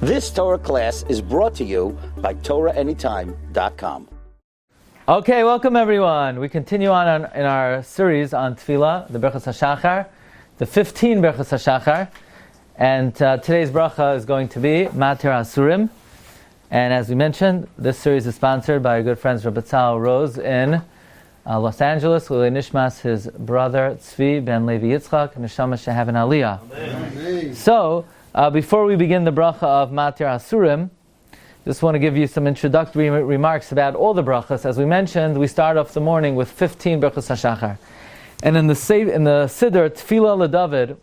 This Torah class is brought to you by TorahAnytime.com. Okay, welcome everyone. We continue on in our series on Tefilla, the Berachos HaShachar, the 15 Berachos HaShachar, and today's bracha is going to be Matir Asurim. And as we mentioned, this series is sponsored by our good friends Rabbi Rose in Los Angeles, Lili Nishmas, his brother Tzvi ben Levi Yitzchak, Neshama Shehaven Aliyah. Amen. So, before we begin the bracha of Matir Asurim, just want to give you some introductory remarks about all the brachas. As we mentioned, we start off the morning with 15 Berachos HaShachar. And in the Siddur Tefilla LeDavid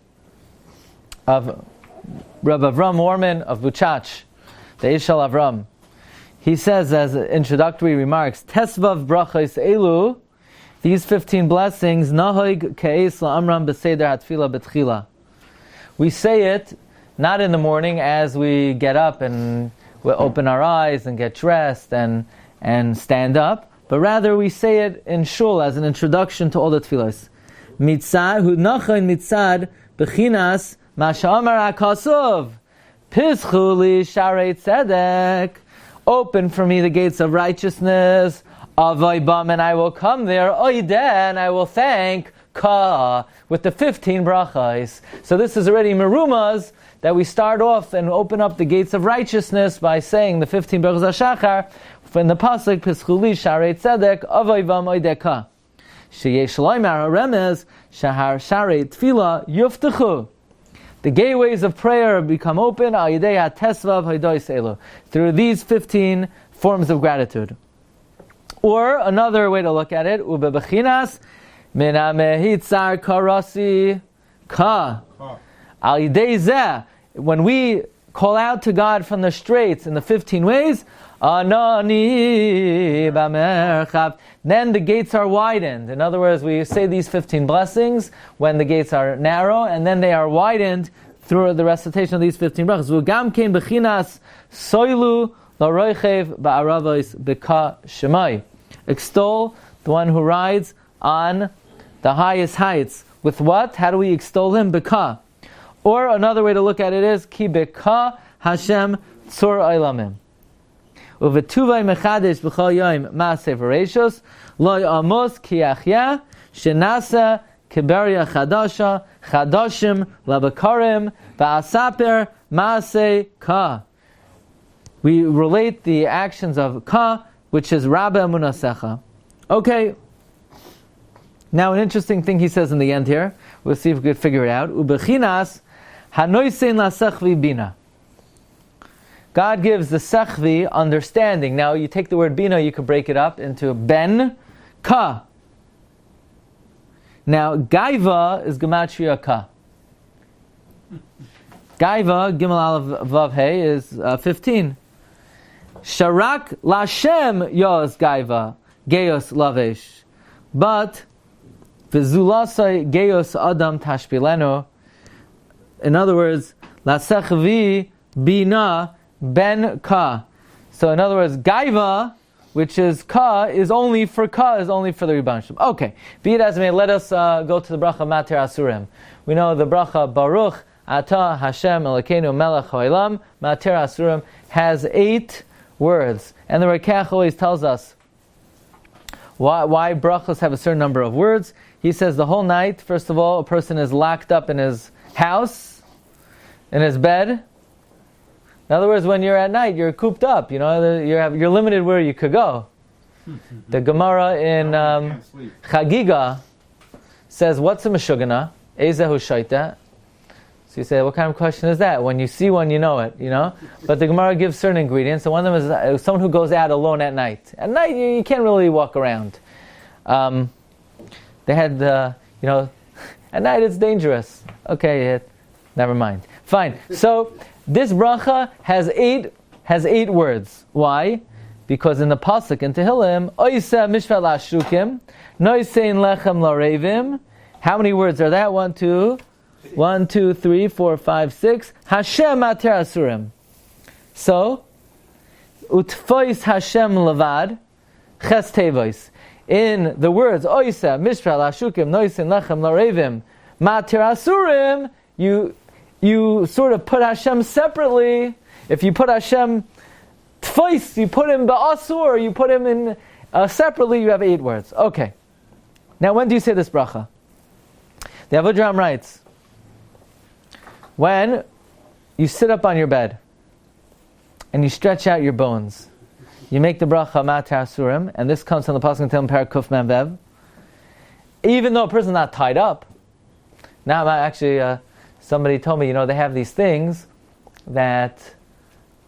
of Rabbi Avram Warman of Buchach, the Ishal Avram, he says as introductory remarks, Tesvav brachos elu, these 15 blessings, Nahoig ke'es la'amram b'seder hatfila b'tchila. We say it not in the morning as we get up and we open our eyes and get dressed and stand up, but rather we say it in shul as an introduction to all the tefillos. Mitzad hu nachayin mitzad b'chinas ma she'amar hakasuv pischu li sharei tzedek. Open for me the gates of righteousness. Avay bam, and I will come there. Oideh, and I will thank ka with the 15 brachas. So this is already merumas that we start off and open up the gates of righteousness by saying the 15 Berachos HaShachar in the pasuk Pischuli Sharei Tzedek Avay Vam Oideh Ka Sheyesh Loimar HaRemez Shahar Sharei Tefilla Yuftechu. The gateways of prayer become open al yidei hatesvav haidois elu, through these 15 forms of gratitude. Or another way to look at it, ubebechinas min hamehitzar karasi ka. Al yidei zeh, when we call out to God from the straits in the 15 ways, anani b'merchav, then the gates are widened. In other words, we say these 15 blessings when the gates are narrow, and then they are widened through the recitation of these 15 brachas. V'gam kein b'chinas soilu l'roichev ba'aravos b'ka shemai. Extol the one who rides on the highest heights. With what? How do we extol him? B'ka. Or another way to look at it is ki b'ka Hashem tzor olamim. Uvetuvay mechadesh b'chol yoyim ma'aseh v'reishos lo yamos ki achya shenasa kiberia chadasha chadashim labakarim va'asaper ma'aseh ka. We relate the actions of ka, which is Rabbi Amunasecha. Okay. Now an interesting thing he says in the end here. We'll see if we could figure it out. Ubechinas hanoisein lasechvi bina. God gives the sechvi understanding. Now you take the word bina, you could break it up into ben, ka. Now gaiva is gematria ka. Gaiva, gimel aleph vav hey, is 15. Sharak lashem yos gaiva, geos lavesh. But v'zulasai geos adam tashpileno. In other words, lasechvi bina ben ka. So in other words, gaiva, which is ka, is only for the Rebbeinu Shalom. Okay, be it as it may, let us go to the bracha Matir Asurim. We know the bracha Baruch Atah Hashem Elokeinu Melech Haolam Matir Asurim has 8 words, and the Rekach always tells us why brachas have a certain number of words. He says the whole night, first of all, a person is locked up in his house, in his bed. In other words, when you're at night, you're cooped up. You're limited where you could go. The Gemara in Chagiga says, "What's a meshugana? Ezehu shaita?" So you say, "What kind of question is that?" When you see one, you know it. But the Gemara gives certain ingredients, and one of them is someone who goes out alone at night. At night, you can't really walk around. They had, at night it's dangerous. Okay, never mind. Fine. So this bracha has 8 words. Why? Because in the pasuk in Tehillim, Oisa mishvat la'ashrukim, noisein lechem la'revim. How many words are that? 1, 2, 3, 4, 5, 6. Hashem Matir Asurim. So, utfois Hashem levad, ches tevois. In the words Oisa mishvat la'ashrukim, noisein lechem la'revim, Matir Asurim, you sort of put Hashem separately If you put Hashem twice, you put him ba'asur, you put him in separately, you have 8 words. Okay. Now, when do you say this bracha? The Avudraham writes, when you sit up on your bed and you stretch out your bones, you make the bracha Matir Asurim, and this comes from the Pasuk in Tehillim Parak Kuf Mem Vev. Even though a person's not tied up, now actually somebody told me, they have these things that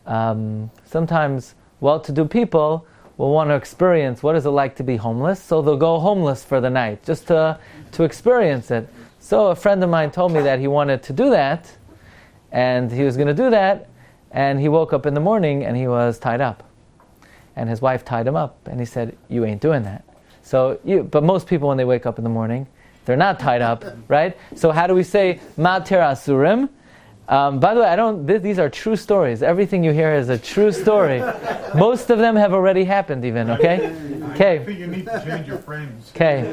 sometimes well-to-do people will want to experience what is it like to be homeless, so they'll go homeless for the night just to experience it. So a friend of mine told me that he wanted to do that, and he was going to do that, and he woke up in the morning and he was tied up, and his wife tied him up, and he said, "You ain't doing that." But most people, when they wake up in the morning, they're not tied up, right? So how do we say Matir Asurim? By the way, these are true stories. Everything you hear is a true story. Most of them have already happened even, okay? Okay. I think you need to change your frames. Okay.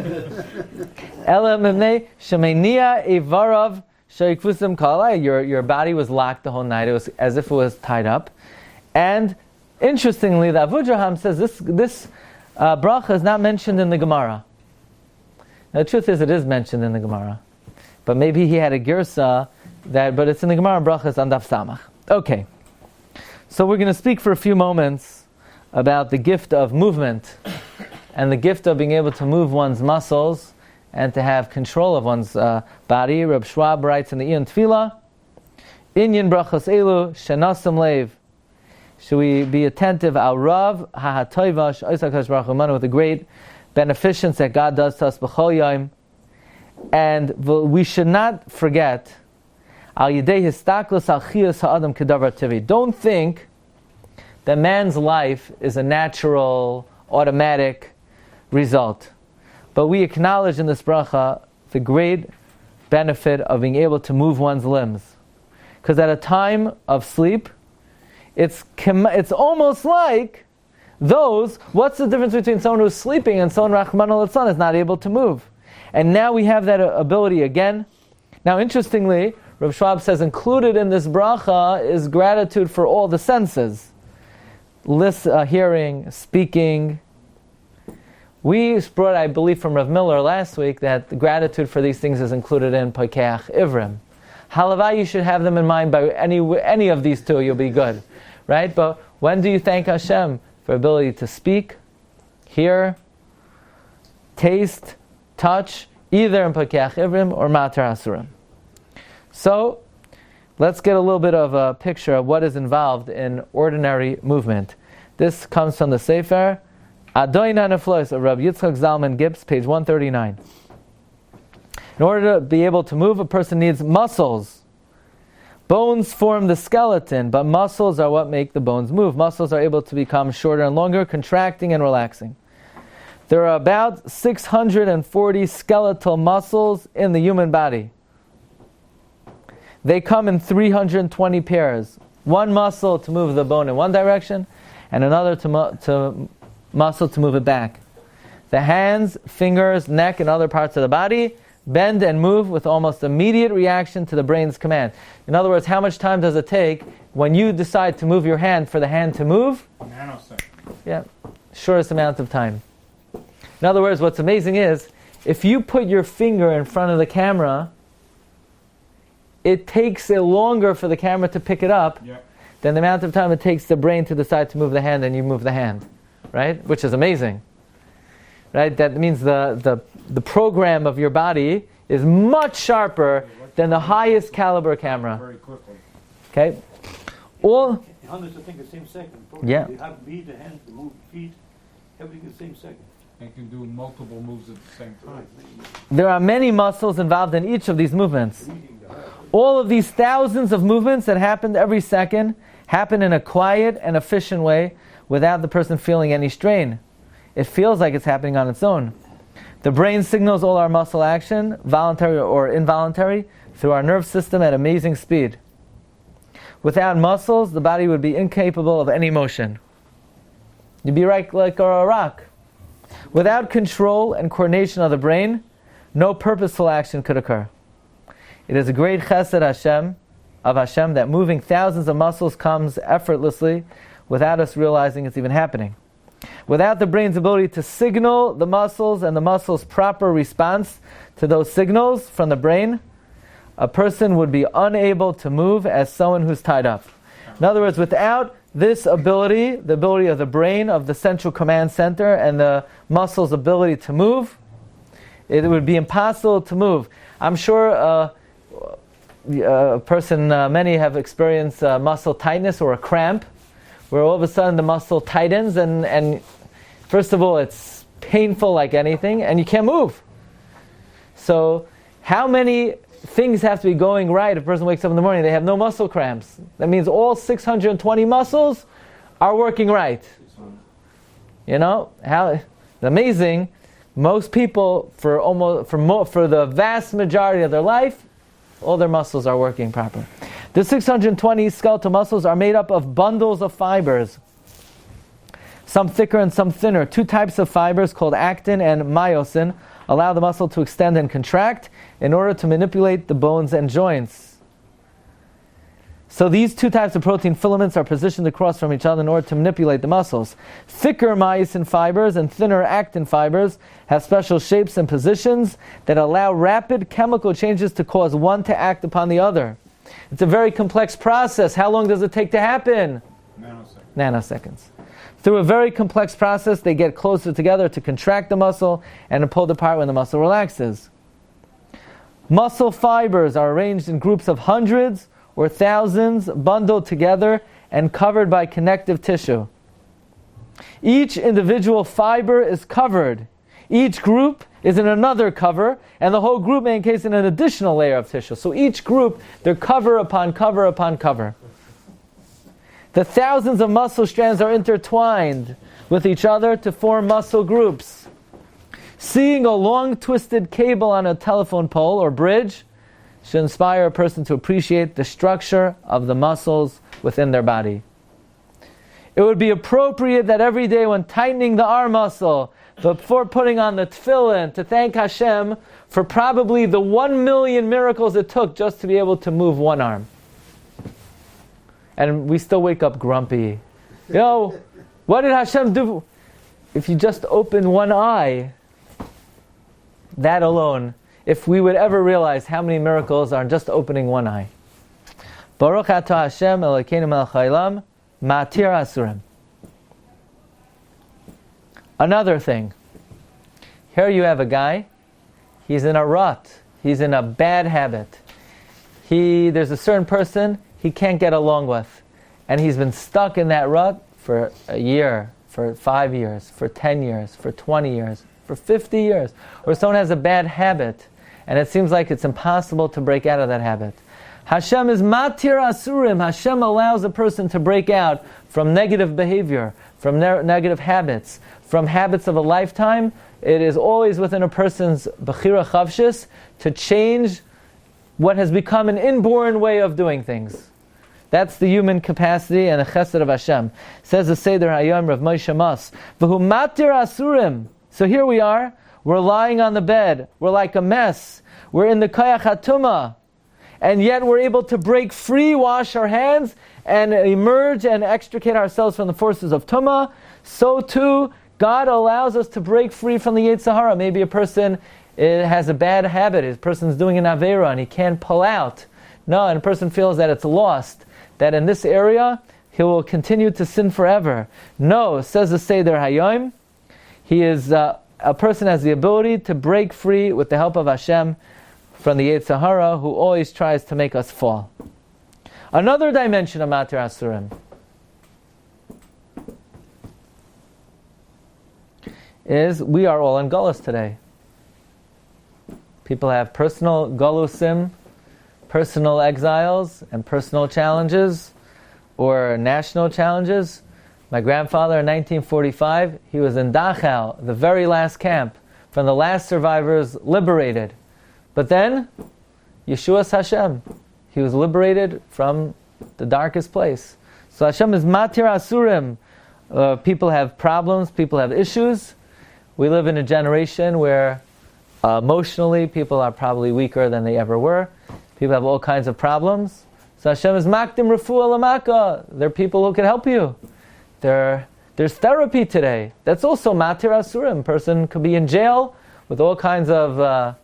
Your body was locked the whole night. It was as if it was tied up. And interestingly, the Avudraham says this bracha is not mentioned in the Gemara. Now, the truth is, it is mentioned in the Gemara. But maybe he had a girsa but it's in the Gemara brachas on Daf Samach. Okay. So we're going to speak for a few moments about the gift of movement and the gift of being able to move one's muscles and to have control of one's body. Reb Schwab writes in the Tefilla, Inyan brachas elu shenasim leiv. Should we be attentive al rav ha'hatoiva she'osa HaKadosh Baruch Hu with the great beneficence that God does to us b'chol yom, and we should not forget al yidei histaklos al chiyus ha'adam kedavar tivi. Don't think that man's life is a natural, automatic result, but we acknowledge in this bracha the great benefit of being able to move one's limbs, because at a time of sleep, it's almost like what's the difference between someone who's sleeping and someone, Rahman al-Litzlan, is not able to move? And now we have that ability again. Now, interestingly, Rav Schwab says included in this bracha is gratitude for all the senses. Hearing, speaking. We brought, I believe, from Rav Miller last week that the gratitude for these things is included in Poikeach Ivrim. Halavai, you should have them in mind by any of these two, you'll be good. Right? But when do you thank Hashem for ability to speak, hear, taste, touch, either in Poikeach Ivrim or Matir Asurim? So, let's get a little bit of a picture of what is involved in ordinary movement. This comes from the Sefer Adoina Neflois of Rabbi Yitzchak Zalman Gibbs, page 139. In order to be able to move, a person needs muscles. Bones form the skeleton, but muscles are what make the bones move. Muscles are able to become shorter and longer, contracting and relaxing. There are about 640 skeletal muscles in the human body. They come in 320 pairs. One muscle to move the bone in one direction, and another muscle to move it back. The hands, fingers, neck, and other parts of the body bend and move with almost immediate reaction to the brain's command. In other words, how much time does it take when you decide to move your hand for the hand to move? Nanosecond. Yeah, shortest amount of time. In other words, what's amazing is, if you put your finger in front of the camera, it takes it longer for the camera to pick it up than the amount of time it takes the brain to decide to move the hand, and you move the hand, right? Which is amazing, right? That means the program of your body is much sharper than the highest caliber camera. Very quickly. Okay? All Hundreds of things the same second. Yeah. You have beat the hands, to move feet, everything the same second. And can do multiple moves at the same time. there are many muscles involved in each of these movements. All of these thousands of movements that happen every second happen in a quiet and efficient way without the person feeling any strain. It feels like it's happening on its own. The brain signals all our muscle action, voluntary or involuntary, through our nerve system at amazing speed. Without muscles, the body would be incapable of any motion. You'd be like a rock. Without control and coordination of the brain, no purposeful action could occur. It is a great chesed Hashem of Hashem that moving thousands of muscles comes effortlessly without us realizing it's even happening. Without the brain's ability to signal the muscles and the muscles' proper response to those signals from the brain, a person would be unable to move as someone who's tied up. In other words, without this ability, the ability of the brain, of the central command center, and the muscles' ability to move, it would be impossible to move. I'm sure a person, many have experienced muscle tightness or a cramp, where all of a sudden the muscle tightens, and first of all, it's painful like anything, and you can't move. So, how many things have to be going right? If a person wakes up in the morning, they have no muscle cramps. That means all 620 muscles are working right. You know, how amazing. Most people, for the vast majority of their life, all their muscles are working proper. The 620 skeletal muscles are made up of bundles of fibers, some thicker and some thinner. Two types of fibers called actin and myosin allow the muscle to extend and contract in order to manipulate the bones and joints. So these two types of protein filaments are positioned across from each other in order to manipulate the muscles. Thicker myosin fibers and thinner actin fibers have special shapes and positions that allow rapid chemical changes to cause one to act upon the other. It's a very complex process. How long does it take to happen? Nanoseconds. Through a very complex process, they get closer together to contract the muscle and to pull it apart when the muscle relaxes. Muscle fibers are arranged in groups of hundreds or thousands, bundled together and covered by connective tissue. Each individual fiber is covered. Each group is in another cover, and the whole group may encase in an additional layer of tissue. So each group, they're cover upon cover upon cover. The thousands of muscle strands are intertwined with each other to form muscle groups. Seeing a long twisted cable on a telephone pole or bridge should inspire a person to appreciate the structure of the muscles within their body. It would be appropriate that every day when tightening the arm muscle, before putting on the tefillin, to thank Hashem for probably the 1 million miracles it took just to be able to move one arm. And we still wake up grumpy. You know, what did Hashem do? If you just open one eye, that alone, if we would ever realize how many miracles are in just opening one eye. Baruch atah Hashem Elokeinu melech haolam, Matir Asurim. Another thing. Here you have a guy, he's in a rut. He's in a bad habit. There's a certain person he can't get along with. And he's been stuck in that rut for a year, for 5 years, for 10 years, for 20 years, for 50 years. Or someone has a bad habit, and it seems like it's impossible to break out of that habit. Hashem is Matir Asurim. Hashem allows a person to break out from negative behavior, from negative habits, from habits of a lifetime. It is always within a person's Bechira Chavshis to change what has become an inborn way of doing things. That's the human capacity and the chesed of Hashem. Says the Seder Hayom Rav Moshe Mas, V'hu Matir Asurim. So here we are, we're lying on the bed, we're like a mess, we're in the Koyach HaTumah, and yet we're able to break free, wash our hands, and emerge and extricate ourselves from the forces of Tumah. So too, God allows us to break free from the Yetzer Hara. Maybe a person has a bad habit, a person's doing an Aveira and he can't pull out. No, and a person feels that it's lost, that in this area, he will continue to sin forever. No, says the Seder Hayom, a person has the ability to break free with the help of Hashem from the Yetzer Hara, who always tries to make us fall. Another dimension of Matir Asurim is we are all in Galus today. People have personal Galusim, personal exiles, and personal challenges, or national challenges. My grandfather in 1945, he was in Dachau, the very last camp, from the last survivors liberated. But then, Yeshua's Hashem, he was liberated from the darkest place. So Hashem is Matir Asurim. People have problems, people have issues. We live in a generation where emotionally people are probably weaker than they ever were. People have all kinds of problems. So Hashem is makdim refuah lamaka. There are people who can help you. There's therapy today. That's also Matir Asurim. Person could be in jail with all kinds of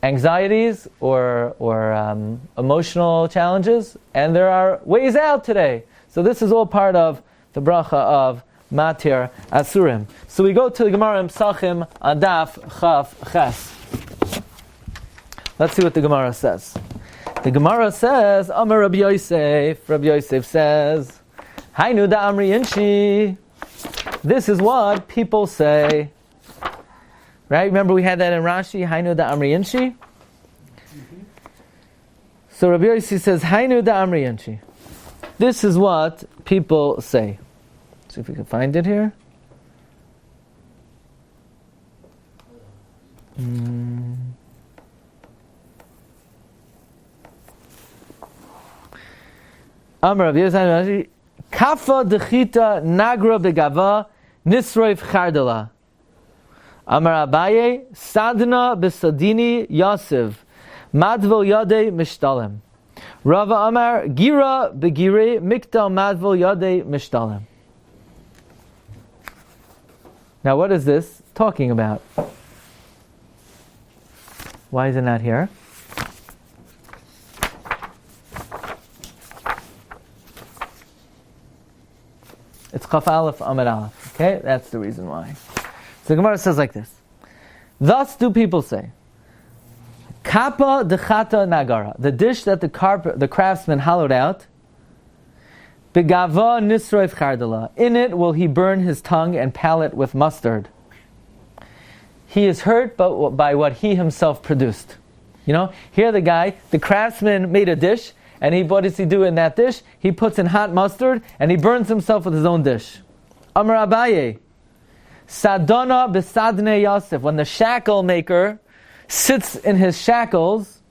anxieties or emotional challenges, and there are ways out today. So this is all part of the bracha of Matir Asurim. So we go to the Gemara in Psachim Adaf Chaf Ches. Let's see what the Gemara says. The Gemara says, Amar Rabbi Yosef. Rabbi Yosef says, Hainu da Amri Inshi. This is what people say. Right? Remember we had that in Rashi, Hainu da Amri Inshi? So Rabbi Yosef says, Hainu da Amri Inshi. This is what people say. See if we can find it here. Amar Rabbi Yosef, Kafa dechita nagra begava nisroif chardala. Amar Abaye, Sadna besadini Yosef, Madvil yade mishtalem. Rava Amar, Gira begire miktal madvil yade mishtalem. Now what is this talking about? Why is it not here? It's Chaf Aleph Amar Aleph. Okay, that's the reason why. So the Gemara says like this. Thus do people say, Kappa dechata nagara, the dish that the craftsman hollowed out, begava nisroif chardala, in it will he burn his tongue and palate with mustard. He is hurt by what he himself produced. You know, here the craftsman made a dish, and what does he do in that dish? He puts in hot mustard, and he burns himself with his own dish. Amar Abaye, Sadona besadne Yosef, when the shackle maker sits in his shackles,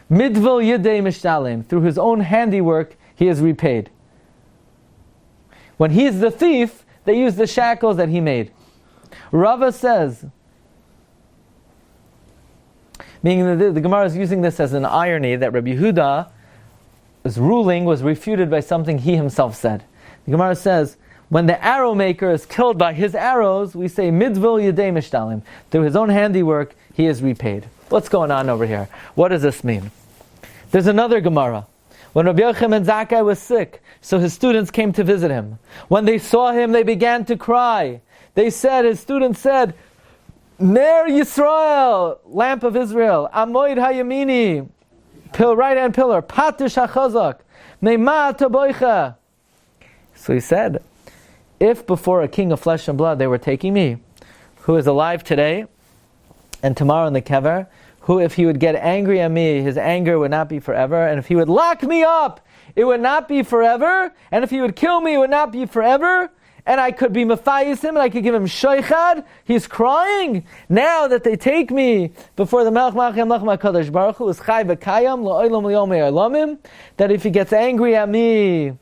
midvil yidei mishtalim, through his own handiwork he is repaid. When he's the thief, they use the shackles that he made. Rava says, meaning the Gemara is using this as an irony that Rabbi Yehuda's ruling was refuted by something he himself said. The Gemara says, when the arrow maker is killed by his arrows, we say midvil yidei mishtalim, through his own handiwork he is repaid. What's going on over here? What does this mean? There's another Gemara. When Rabbi Yochanan ben Zakkai was sick, so his students came to visit him. When they saw him, they began to cry. His students said, Ner Yisrael, lamp of Israel, Amoid Hayamini, right hand pillar, Patish HaChazak, Neima Taboicha. So he said, if before a king of flesh and blood they were taking me, who is alive today and tomorrow in the kever, who if he would get angry at me, his anger would not be forever, and if he would lock me up, it would not be forever, and if he would kill me, it would not be forever, and I could be mafayis him, and I could give him shoichad. He's crying. Now that they take me before the Melech Malchim Lachem HaKadosh Baruch Hu is chai v'kayam lo'olam l'yomei olamim, that if he gets angry at me,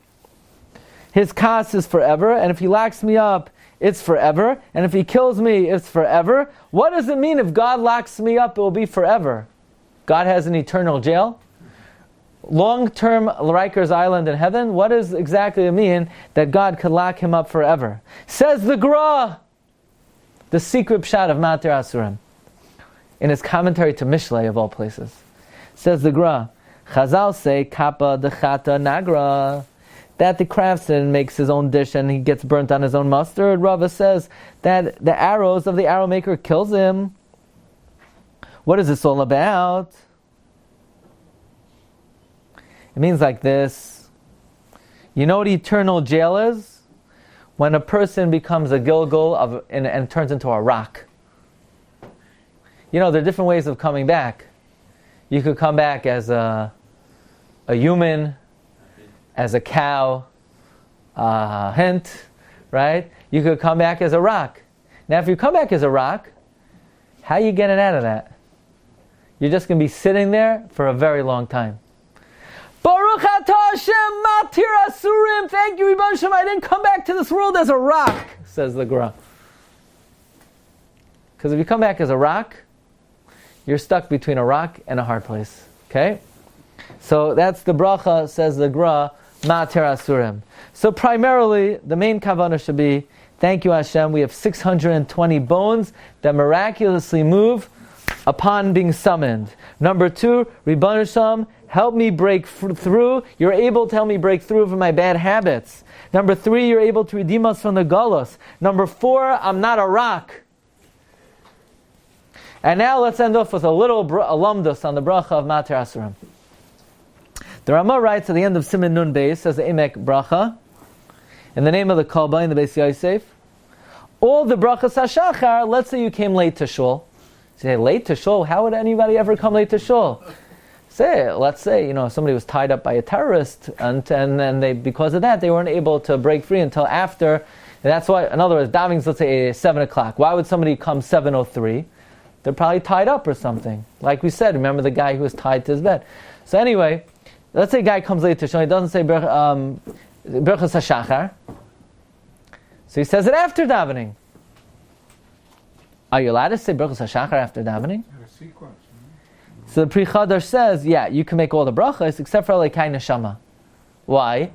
his kas is forever, and if he locks me up, it's forever, and if he kills me, it's forever. What does it mean if God locks me up, it will be forever? God has an eternal jail? Long-term Rikers Island in heaven? What does exactly it mean that God could lock him up forever? Says the Gra, the secret pshat of Matir Asurim, in his commentary to Mishlei of all places. Says the Gra, Chazal say, Kappa dechata nagra, that the craftsman makes his own dish and he gets burnt on his own mustard. Rava says that the arrows of the arrow maker kills him. What is this all about? It means like this. You know what eternal jail is? When a person becomes a gilgul and turns into a rock. You know, there are different ways of coming back. You could come back as a human, as a cow, hint, right? You could come back as a rock. Now, if you come back as a rock, how are you getting out of that? You're just going to be sitting there for a very long time. Baruch atah Hashem, Matir Asurim. Thank you, Rebbe Shem. I didn't come back to this world as a rock, says the Gra. Because if you come back as a rock, you're stuck between a rock and a hard place. Okay? So that's the bracha, says the Gra, Matir Asurim. So primarily, the main kavanah should be, thank you Hashem, we have 620 bones that miraculously move upon being summoned. Number 2, Ribbon Hashem, help me break through. You're able to help me break through from my bad habits. Number 3, you're able to redeem us from the galus. Number 4, I'm not a rock. And now let's end off with a little alumdus on the bracha of Matir Asurim. The Rama writes at the end of Siman Nun Beis, says the Emek bracha, in the name of the Kalba in the Beis Yosef, all the brachas HaShachar, let's say you came late to shul. You say, late to shul? How would anybody ever come late to shul? Let's say, somebody was tied up by a terrorist, and they, because of that, they weren't able to break free until after. And that's why, in other words, davening's, let's say, 7 o'clock. Why would somebody come 7:03? They're probably tied up or something. Like we said, remember the guy who was tied to his bed. So anyway, let's say a guy comes late to shul, he doesn't say Berchas HaShachar. So he says it after davening. Are you allowed to say Berchas HaShachar after davening? So the Pri Chadash says, yeah, you can make all the brachas except for Elokai Neshama. Why?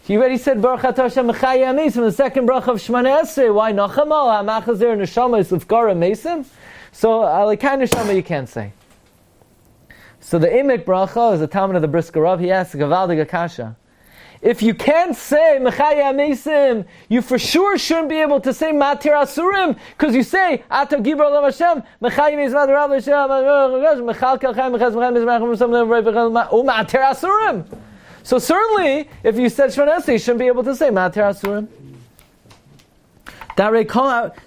He already said Baruch Hashem Mechaya Mesim, the second bracha of Shemana Esrei. Why Nachamal HaMachazer Neshama is Lifkara Mesim? So Elokai Neshama you can't say. So the Emek bracha is the Talmud of the Brisker Rav. He asks Gavaldig Akasha. If you can't say Mechaya Mesim, you for sure shouldn't be able to say Matir Asurim, because you say Ata Gibra Olav Hashem Mechaya Mesim Matir Rav Hashem Mechal Kalchem Mechaz Mechayim Mesim Matir Asurim. So certainly, if you said Shemana Esrei, you shouldn't be able to say Matir Asurim.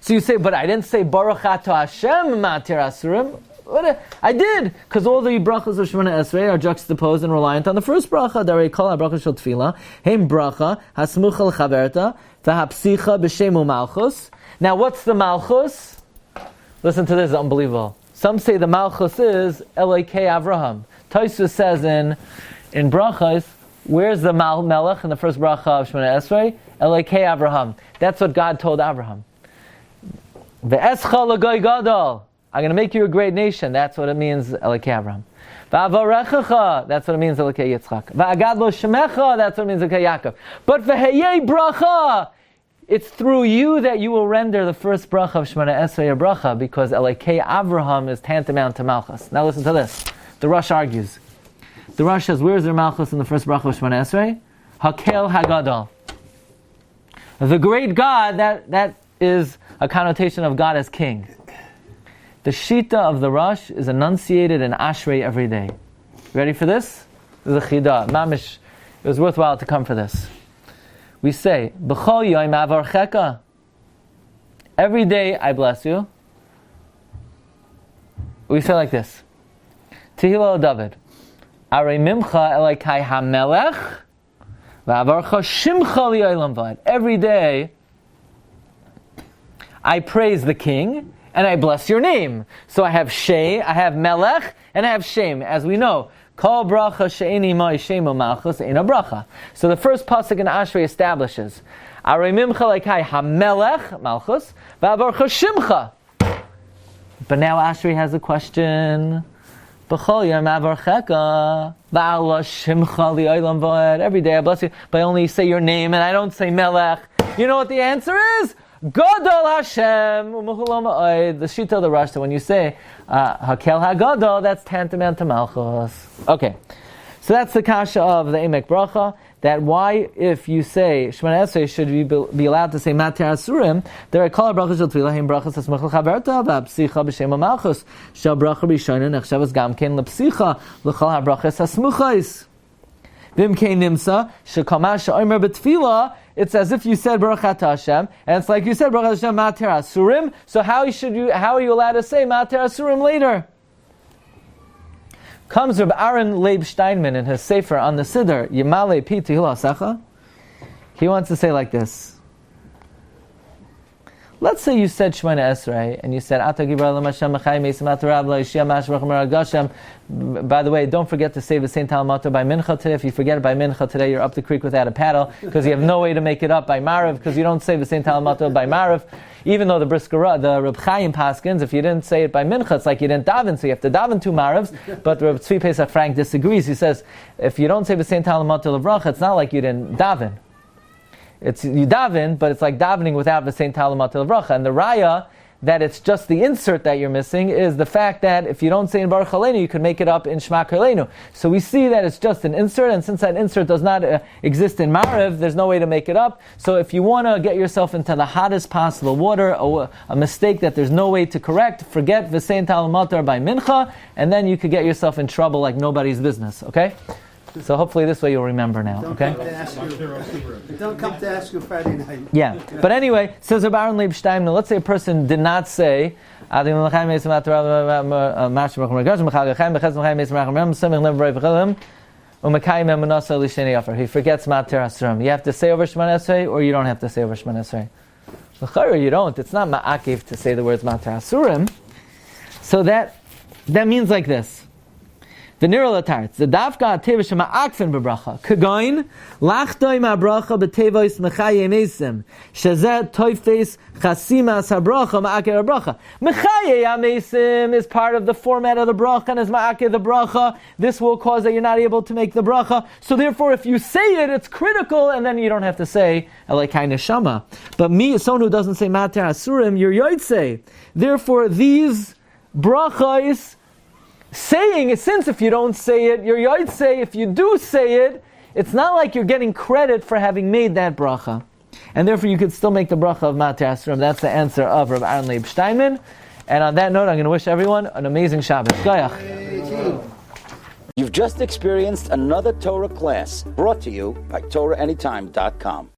So you say, but I didn't say Baruch Ato Hashem Matir Asurim. I did, because all the brachas of Shemana Esrei are juxtaposed and reliant on the first bracha. Darei kol ha-bracha shel tefillah, heim bracha hasmucha l'chaverta v'hapsicha b'shem u'malchus. Now, what's the malchus? Listen to this, it's unbelievable. Some say the malchus is Elokai Avraham. Tosfos says in brachas, where's the melech in the first bracha of Shemana Esrei? Elokai Avraham. That's what God told Avraham. Ve'escha l'goy gadol. I'm going to make you a great nation. That's what it means, Elokai Avraham. Va'avarechecha, that's what it means, Elokai Yitzchak. Va'agadlo shemecha, that's what it means, Elokai Yaakov. But v'heyei bracha, it's through you that you will render the first bracha of Shemana Esrei a bracha, because Elokai Avraham is tantamount to Malchus. Now listen to this. The Rosh argues. The Rosh says, where is there Malchus in the first bracha of Shemana Esrei? Hakel Hagadol. The great God, that is a connotation of God as king. The Shita of the Rosh is enunciated in Ashrei every day. Ready for this? This is a Chidah. Mamish, it was worthwhile to come for this. We say, B'chol yoyim avarcheka. Every day I bless you. We say like this. Tehillah David. Arei mimcha Elokai hamelech v'avarcha shimcha li'olam v'ad. Every day I praise the king and I bless your name. So I have Shei, I have Melech, and I have Shem. As we know, Kol bracha she'eni mai shemo malchus eina bracha. So the first pasuk in Ashrei establishes, Arei mimcha Elokai hamelech malchus v'avarcha shimcha. But now Ashrei has a question. B'chol yom avarcheka v'ala shimcha li'olam v'ad. Every day I bless you, but I only say your name and I don't say Melech. You know what the answer is? Gadol Hashem, the Shita of the Rosh. So when you say Hakel HaGadol, that's tantamount to Malchus. Okay, so that's the kasha of the Emek Bracha. That why, if you say Shemana Esrei, should we be allowed to say Matir Asurim? There are kol brachas shel tefillah, heim brachas hasmuch l'chaverta, v'apsicha b'shem Malchus. Shel bracha b'shona nechshavas gam ken l'psicha l'chol ha-brachas hasmuchais. V'imkei nimsa shekamash ha'omer b'tefillah. It's as if you said Baruch Atah Hashem, and it's like you said Baruch Hashem Matir Asurim. So how are you allowed to say Matir Asurim later? Comes Rabbi Aaron Leib Steinman in his Sefer on the Siddur, Yimale Pi Tehillah Secha. He wants to say like this. let's say you said Shemona Esrei, and you said, Ata Gibra Lam Hashem Machai Mesim Ata Rab La Yishia Mash Racham Ragashem. By the way, don't forget to say the same Talmud by Mincha today. If you forget it by Mincha today, you're up the creek without a paddle, because you have no way to make it up by Marav, because you don't say the same Talmud by Marav. Even though the Reb Chaim Paskins, if you didn't say it by Mincha, it's like you didn't daven, so you have to daven 2 Maravs. But Reb Tzvi Pesach Frank disagrees. He says, if you don't say the same Talmud Levracha, it's not like you didn't daven. It's you daven, but it's like davening without the same Talmud Levracha. And the raya that it's just the insert that you're missing is the fact that if you don't say in Baruch Aleinu, you can make it up in Shema Aleinu. So we see that it's just an insert, and since that insert does not exist in Marav, there's no way to make it up. So if you want to get yourself into the hottest possible water, a mistake that there's no way to correct, forget V'sein Talamatar by Mincha, and then you could get yourself in trouble like nobody's business, okay? So hopefully this way you'll remember now, okay? Don't come to ask you Friday night. Yeah, but anyway, says Rabbi Aaron Leib Steinman, let's say a person did not say, he forgets Matir. You have to say over Shemona Esrei, or you don't have to say over Shemona Esrei. You don't. It's not ma'akiv to say the words Matir Asurim. So that means like this. The Nirolatarts, the Dafka Ateva Shema Akfen Bebracha, Kagoin, Lachtoy Ma Bracha Betevois Mechaye Mesim, Shazet Toifes Chasima Sabracha Ma'akir Bracha. Mechaye Mesim is part of the format of the bracha and is Ma'akir the bracha. This will cause that you're not able to make the bracha. So therefore, if you say it, it's critical, and then you don't have to say Elokai Neshama. But someone who doesn't say Matir Asurim, you're Yotzei. Therefore, these brachas, saying it, since if you don't say it, you're Yotzei. If you do say it, it's not like you're getting credit for having made that bracha. And therefore you could still make the bracha of Matir Asurim. That's the answer of Rabbi Aaron Leib Steinman. And on that note, I'm going to wish everyone an amazing Shabbos. Goyach. You've just experienced another Torah class brought to you by TorahAnytime.com.